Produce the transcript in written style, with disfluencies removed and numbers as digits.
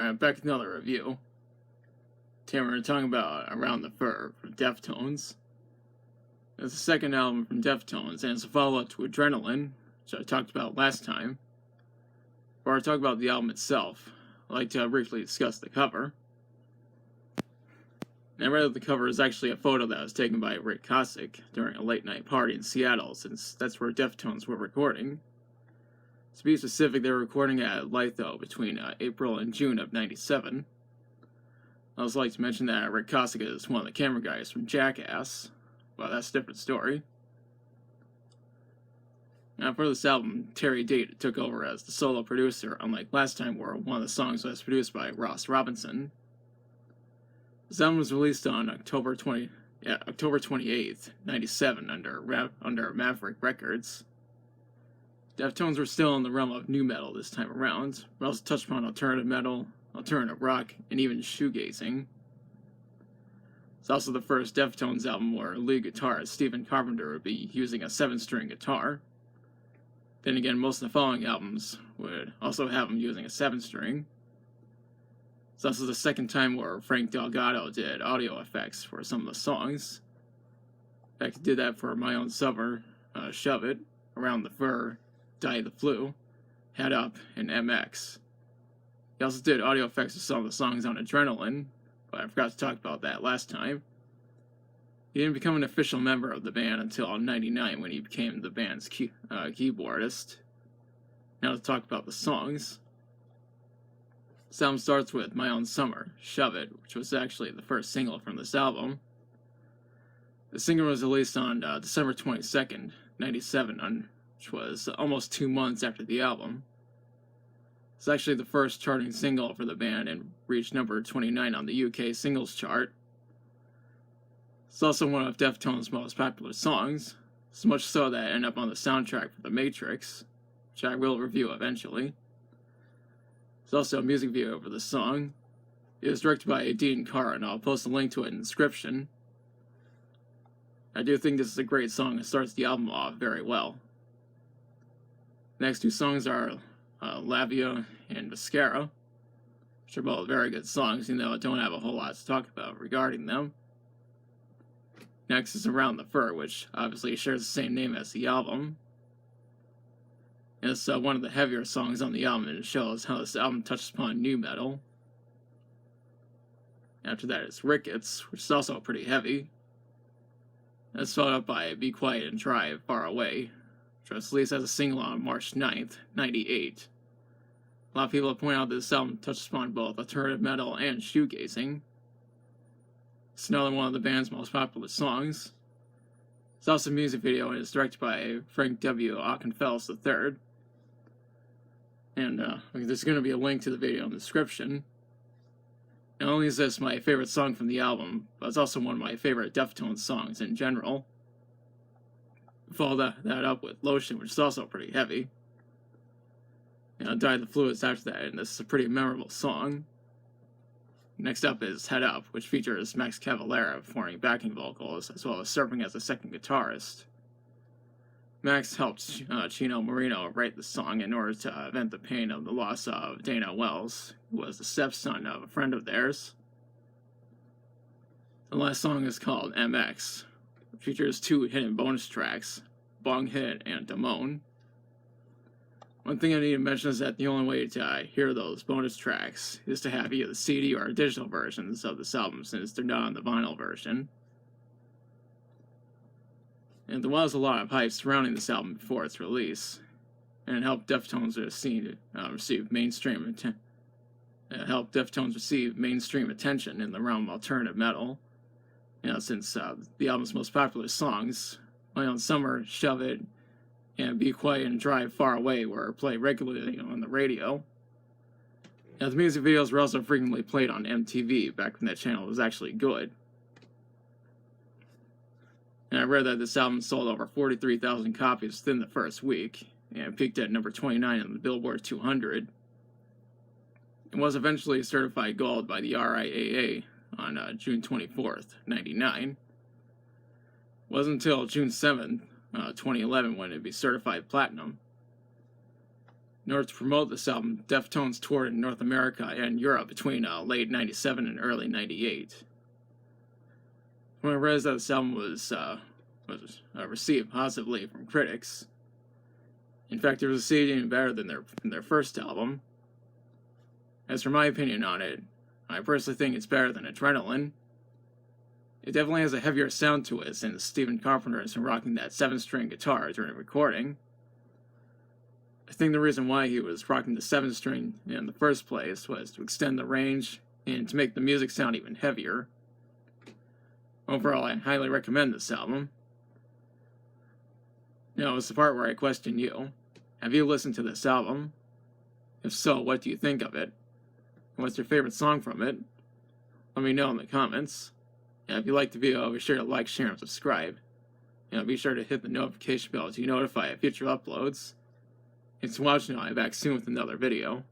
Alright, back with another review. Today we're talking about Around the Fur from Deftones. It's the second album from Deftones, and it's a follow-up to Adrenaline, which I talked about last time. Before I talk about the album itself, I'd like to briefly discuss the cover. And I read that the cover is actually a photo that was taken by Rick Kosick during a late-night party in Seattle, since that's where Deftones were recording. To be specific, they were recording at Lavio between April and June of '97. I also like to mention that Rick Kosick is one of the camera guys from Jackass, but that's a different story. Now, for this album, Terry Date took over as the solo producer, unlike last time where one of the songs was produced by Ross Robinson. This album was released on October 28th, '97 under Maverick Records. Deftones were still in the realm of nu metal this time around, but also touched upon alternative metal, alternative rock, and even shoegazing. It's also the first Deftones album where lead guitarist Stephen Carpenter would be using a 7-string guitar. Then again, most of the following albums would also have him using a 7-string. It's also the second time where Frank Delgado did audio effects for some of the songs. In fact, he did that for My Own Summer, Shove It, Around the Fur, Die the Flu, Head Up, and MX. He also did audio effects for some of the songs on Adrenaline, but I forgot to talk about that last time. He didn't become an official member of the band until '99 when he became the band's keyboardist. Now to talk about the songs. This album starts with My Own Summer, Shove It, which was actually the first single from this album. The single was released on December 22nd, '97, which was almost 2 months after the album. It's actually the first charting single for the band and reached number 29 on the UK singles chart. It's also one of Deftones' most popular songs, so much so that it ended up on the soundtrack for The Matrix, which I will review eventually. There's also a music video for the song. It was directed by Dean Carr, and I'll post a link to it in the description. I do think this is a great song and starts the album off very well. The next two songs are Lavio and Mascara, which are both very good songs, even though I don't have a whole lot to talk about regarding them. Next is Around the Fur, which obviously shares the same name as the album. It's one of the heavier songs on the album, and it shows how this album touches upon nu metal. After that is Rickets, which is also pretty heavy. That's followed up by Be Quiet and Drive Far Away, which was released as a single on March 9th, '98. A lot of people have pointed out that this album touches upon both alternative metal and shoegazing. It's another one of the band's most popular songs. It's also a music video, and it's directed by Frank W. Ockenfels III. And there's going to be a link to the video in the description. Not only is this my favorite song from the album, but it's also one of my favorite Deftones songs in general. Follow that up with Lotion, which is also pretty heavy. Die the Flu is after that, and this is a pretty memorable song. Next up is Head Up, which features Max Cavalera performing backing vocals, as well as serving as a second guitarist. Max helped Chino Moreno write the song in order to vent the pain of the loss of Dana Wells, who was the stepson of a friend of theirs. The last song is called MX, which features 2 hidden bonus tracks, Bong Hit and Damone. One thing I need to mention is that the only way to hear those bonus tracks is to have either the CD or digital versions of this album, since they're not on the vinyl version. And there was a lot of hype surrounding this album before its release, and it helped Deftones receive mainstream attention in the realm of alternative metal. Since the album's most popular songs, My Own Summer, Shove It, and Be Quiet and Drive Far Away, were played regularly on the radio. The music videos were also frequently played on MTV back when that channel was actually good. And I read that this album sold over 43,000 copies within the first week, and peaked at number 29 on the Billboard 200. It was eventually certified gold by the RIAA on June 24th, '99. It wasn't until June 7th, 2011 when it'd be certified platinum. In order to promote this album, Deftones toured in North America and Europe between late '97 and early '98. When I realized that this album was received positively from critics, in fact, it was received even better than their first album. As for my opinion on it, I personally think it's better than Adrenaline. It definitely has a heavier sound to it, since Stephen Carpenter has been rocking that 7-string guitar during recording. I think the reason why he was rocking the 7-string in the first place was to extend the range and to make the music sound even heavier. Overall, I highly recommend this album. Now, it's the part where I question you. Have you listened to this album? If so, what do you think of it? And what's your favorite song from it? Let me know in the comments. And if you like the video, be sure to like, share, and subscribe. And be sure to hit the notification bell to be notified of future uploads. Thanks for watching, I'll be back soon with another video.